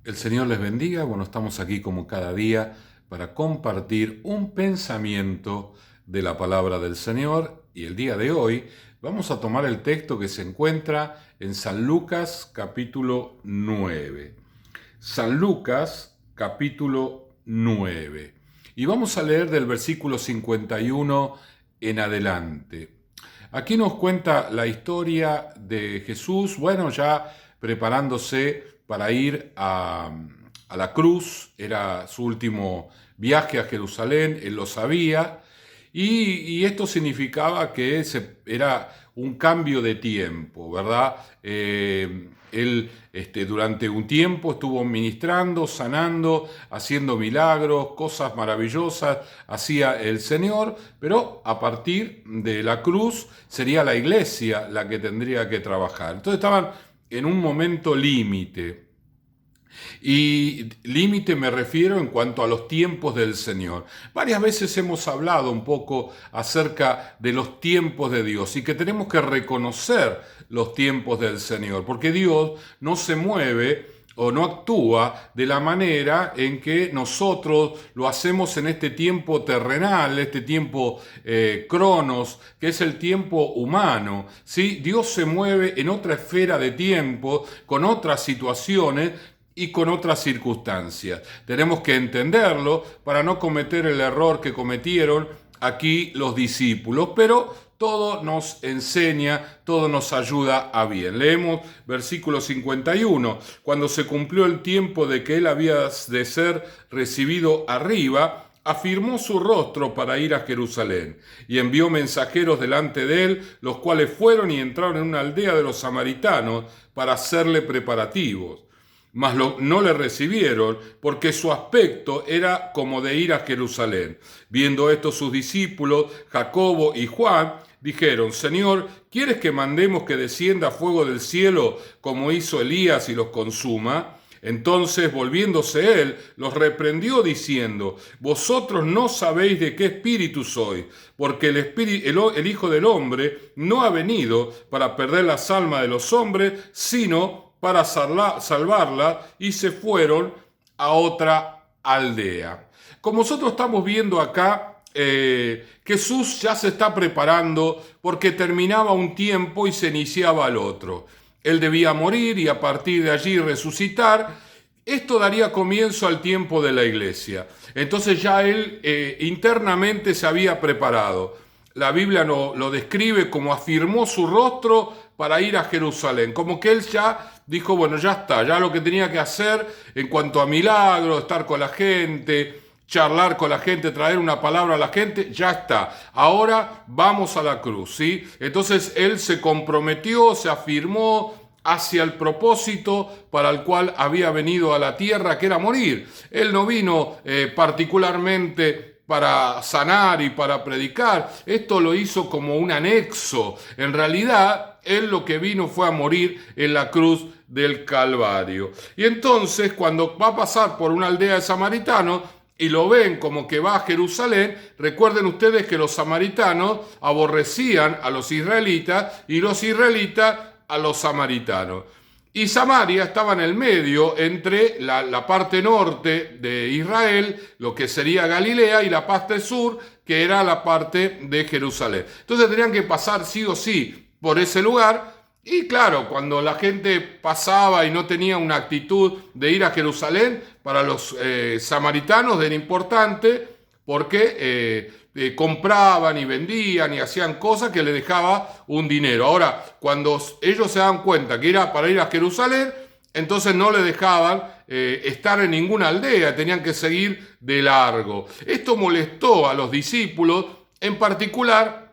El Señor les bendiga. Bueno, estamos aquí como cada día para compartir un pensamiento de la palabra del Señor. Y el día de hoy vamos a tomar el texto que se encuentra en San Lucas capítulo 9. San Lucas capítulo 9. Y vamos a leer del versículo 51 en adelante. Aquí nos cuenta la historia de Jesús, bueno, ya preparándose para ir a la cruz. Era su último viaje a Jerusalén, él lo sabía, y esto significaba que era un cambio de tiempo, ¿verdad? Él durante un tiempo estuvo ministrando, sanando, haciendo milagros, cosas maravillosas hacía el Señor, pero a partir de la cruz sería la iglesia la que tendría que trabajar. Entonces estaban en un momento límite. Y límite me refiero en cuanto a los tiempos del Señor. Varias veces hemos hablado un poco acerca de los tiempos de Dios y que tenemos que reconocer los tiempos del Señor, porque Dios no se mueve o no actúa de la manera en que nosotros lo hacemos en este tiempo terrenal, este tiempo cronos, que es el tiempo humano. ¿Sí? Dios se mueve en otra esfera de tiempo, con otras situaciones y con otras circunstancias. Tenemos que entenderlo para no cometer el error que cometieron aquí los discípulos, pero todo nos enseña, todo nos ayuda a bien. Leemos versículo 51. Cuando se cumplió el tiempo de que él había de ser recibido arriba, afirmó su rostro para ir a Jerusalén, y envió mensajeros delante de él, los cuales fueron y entraron en una aldea de los samaritanos para hacerle preparativos. Mas no le recibieron, porque su aspecto era como de ir a Jerusalén. Viendo esto sus discípulos, Jacobo y Juan, dijeron: Señor, ¿quieres que mandemos que descienda fuego del cielo, como hizo Elías, y los consuma? Entonces, volviéndose él, los reprendió diciendo: Vosotros no sabéis de qué espíritu sois, porque el Hijo del Hombre no ha venido para perder las almas de los hombres, sino para salvarla, y se fueron a otra aldea. Como nosotros estamos viendo acá, Jesús ya se está preparando porque terminaba un tiempo y se iniciaba el otro. Él debía morir y a partir de allí resucitar. Esto daría comienzo al tiempo de la iglesia. Entonces ya él internamente se había preparado. La Biblia lo describe como afirmó su rostro para ir a Jerusalén, como que él ya dijo, bueno, ya está, ya lo que tenía que hacer en cuanto a milagros, estar con la gente, charlar con la gente, traer una palabra a la gente, ya está. Ahora vamos a la cruz, ¿sí? Entonces él se comprometió, se afirmó hacia el propósito para el cual había venido a la tierra, que era morir. Él no vino particularmente para sanar y para predicar. Esto lo hizo como un anexo. En realidad, él lo que vino fue a morir en la cruz del Calvario. Y entonces, cuando va a pasar por una aldea de samaritanos y lo ven como que va a Jerusalén, recuerden ustedes que los samaritanos aborrecían a los israelitas y los israelitas a los samaritanos. Y Samaria estaba en el medio entre la parte norte de Israel, lo que sería Galilea, y la parte sur, que era la parte de Jerusalén. Entonces tenían que pasar sí o sí por ese lugar. Y claro, cuando la gente pasaba y no tenía una actitud de ir a Jerusalén, para los samaritanos era importante porque compraban y vendían y hacían cosas que le dejaba un dinero. Ahora, cuando ellos se dan cuenta que era para ir a Jerusalén, entonces no le dejaban estar en ninguna aldea, tenían que seguir de largo. Esto molestó a los discípulos, en particular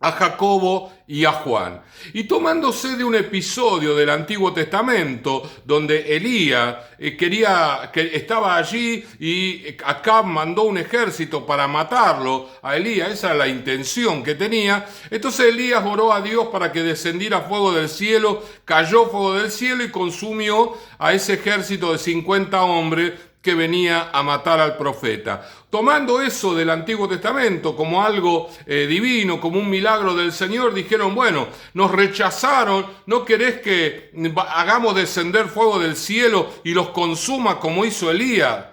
a Jacobo y a Juan. Y tomándose de un episodio del Antiguo Testamento donde Elías estaba allí y Acab mandó un ejército para matarlo a Elías, esa era la intención que tenía. Entonces Elías oró a Dios para que descendiera fuego del cielo, cayó fuego del cielo y consumió a ese ejército de 50 hombres que venía a matar al profeta. Tomando eso del Antiguo Testamento como algo divino, como un milagro del Señor, dijeron, bueno, nos rechazaron, ¿no querés que hagamos descender fuego del cielo y los consuma como hizo Elías?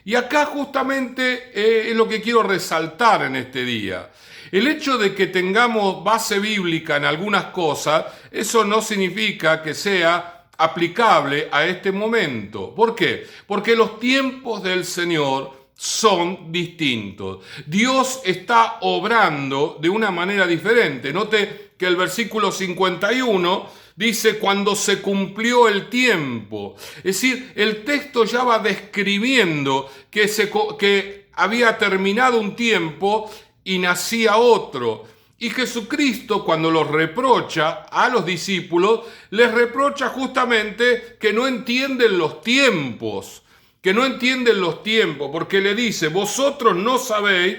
Y acá justamente es lo que quiero resaltar en este día. El hecho de que tengamos base bíblica en algunas cosas, eso no significa que sea aplicable a este momento. ¿Por qué? Porque los tiempos del Señor son distintos. Dios está obrando de una manera diferente. Note que el versículo 51 dice cuando se cumplió el tiempo. Es decir, el texto ya va describiendo que había terminado un tiempo y nacía otro. Y Jesucristo, cuando los reprocha a los discípulos, les reprocha justamente que no entienden los tiempos, porque le dice, vosotros no sabéis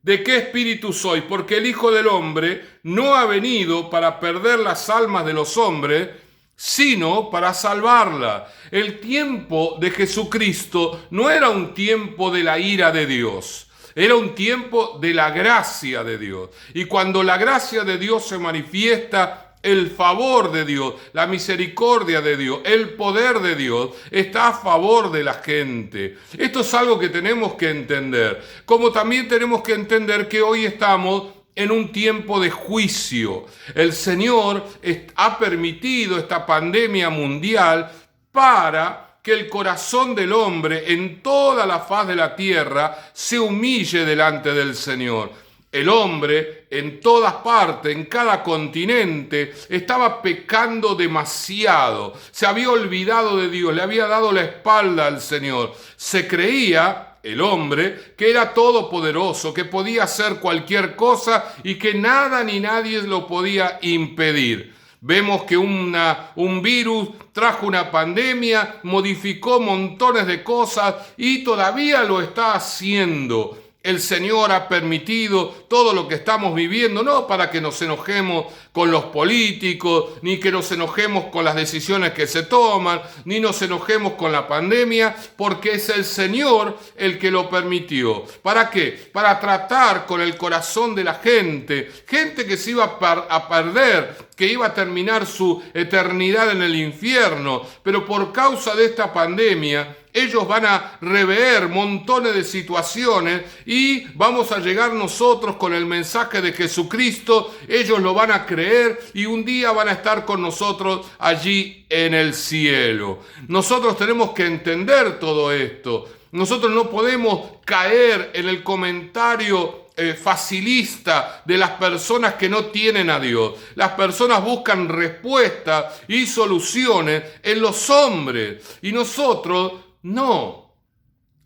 de qué espíritu sois, porque el Hijo del Hombre no ha venido para perder las almas de los hombres, sino para salvarlas. El tiempo de Jesucristo no era un tiempo de la ira de Dios. Era un tiempo de la gracia de Dios. Y cuando la gracia de Dios se manifiesta, el favor de Dios, la misericordia de Dios, el poder de Dios está a favor de la gente. Esto es algo que tenemos que entender. Como también tenemos que entender que hoy estamos en un tiempo de juicio. El Señor ha permitido esta pandemia mundial para que el corazón del hombre en toda la faz de la tierra se humille delante del Señor. El hombre en todas partes, en cada continente, estaba pecando demasiado. Se había olvidado de Dios, le había dado la espalda al Señor. Se creía, el hombre, que era todopoderoso, que podía hacer cualquier cosa y que nada ni nadie lo podía impedir. Vemos que un virus trajo una pandemia, modificó montones de cosas y todavía lo está haciendo. El Señor ha permitido todo lo que estamos viviendo, no para que nos enojemos con los políticos, ni que nos enojemos con las decisiones que se toman, ni nos enojemos con la pandemia, porque es el Señor el que lo permitió. ¿Para qué? Para tratar con el corazón de la gente que se iba a perder, que iba a terminar su eternidad en el infierno, pero por causa de esta pandemia, ellos van a rever montones de situaciones y vamos a llegar nosotros con el mensaje de Jesucristo, ellos lo van a creer y un día van a estar con nosotros allí en el cielo. Nosotros tenemos que entender todo esto. Nosotros no podemos caer en el comentario facilista de las personas que no tienen a Dios. Las personas buscan respuestas y soluciones en los hombres y nosotros no.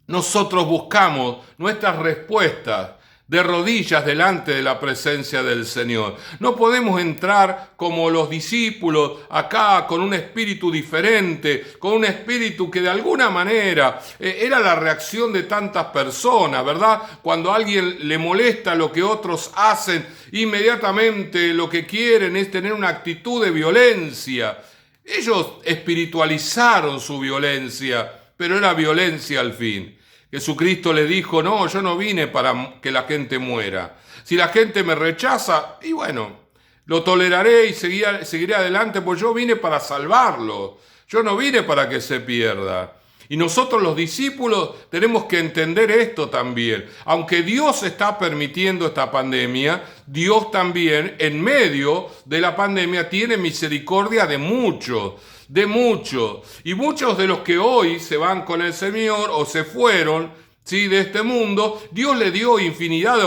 Nosotros buscamos nuestras respuestas de rodillas delante de la presencia del Señor. No podemos entrar como los discípulos acá con un espíritu diferente, con un espíritu que de alguna manera era la reacción de tantas personas, ¿verdad? Cuando a alguien le molesta lo que otros hacen, inmediatamente lo que quieren es tener una actitud de violencia. Ellos espiritualizaron su violencia, pero era violencia al fin. Jesucristo le dijo, no, yo no vine para que la gente muera. Si la gente me rechaza, y bueno, lo toleraré y seguiré adelante, pues yo vine para salvarlo. Yo no vine para que se pierda. Y nosotros los discípulos tenemos que entender esto también. Aunque Dios está permitiendo esta pandemia, Dios también en medio de la pandemia tiene misericordia de muchos. Y muchos de los que hoy se van con el Señor o se fueron, ¿sí?, de este mundo, Dios le dio infinidad de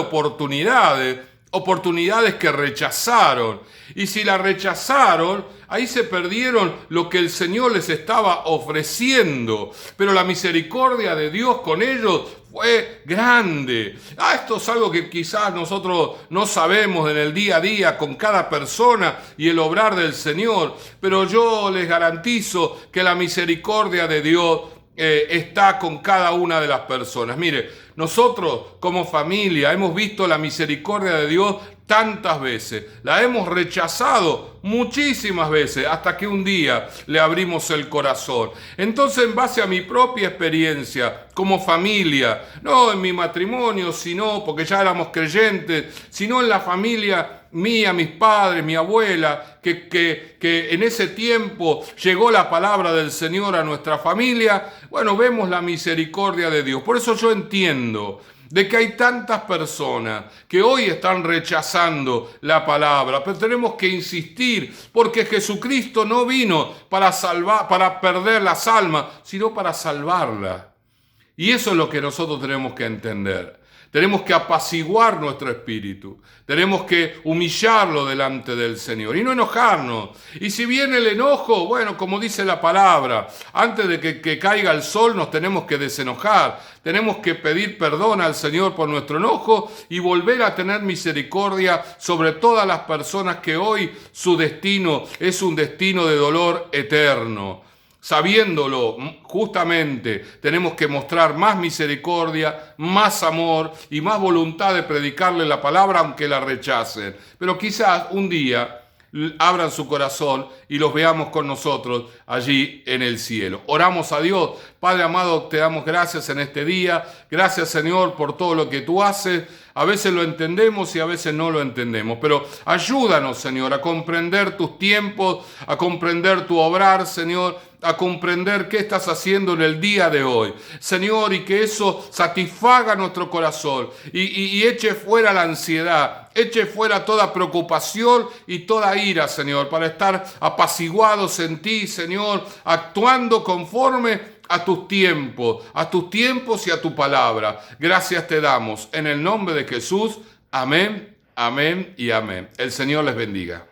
oportunidades que rechazaron. Y si la rechazaron, ahí se perdieron lo que el Señor les estaba ofreciendo. Pero la misericordia de Dios con ellos fue grande. Esto es algo que quizás nosotros no sabemos en el día a día con cada persona y el obrar del Señor, pero yo les garantizo que la misericordia de Dios está con cada una de las personas. Mire, nosotros como familia hemos visto la misericordia de Dios tantas veces, la hemos rechazado muchísimas veces, hasta que un día le abrimos el corazón. Entonces, en base a mi propia experiencia, como familia, no en mi matrimonio, sino porque ya éramos creyentes, sino en la familia mía, mis padres, mi abuela, que en ese tiempo llegó la palabra del Señor a nuestra familia, bueno, vemos la misericordia de Dios. Por eso yo entiendo de que hay tantas personas que hoy están rechazando la palabra, pero tenemos que insistir, porque Jesucristo no vino para perder las almas, sino para salvarlas. Y eso es lo que nosotros tenemos que entender. Tenemos que apaciguar nuestro espíritu. Tenemos que humillarlo delante del Señor y no enojarnos. Y si viene el enojo, bueno, como dice la palabra, antes de que caiga el sol nos tenemos que desenojar. Tenemos que pedir perdón al Señor por nuestro enojo y volver a tener misericordia sobre todas las personas que hoy su destino es un destino de dolor eterno. Sabiéndolo, justamente tenemos que mostrar más misericordia, más amor y más voluntad de predicarle la palabra aunque la rechacen. Pero quizás un día abran su corazón y los veamos con nosotros allí en el cielo. Oramos a Dios. Padre amado, te damos gracias en este día. Gracias, Señor, por todo lo que tú haces. A veces lo entendemos y a veces no lo entendemos, pero ayúdanos, Señor, a comprender tus tiempos, a comprender tu obrar, Señor, a comprender qué estás haciendo en el día de hoy, Señor, y que eso satisfaga nuestro corazón y eche fuera la ansiedad, eche fuera toda preocupación y toda ira, Señor, para estar apaciguados en ti, Señor, actuando conforme a tus tiempos y a tu palabra. Gracias te damos en el nombre de Jesús. Amén, amén y amén. El Señor les bendiga.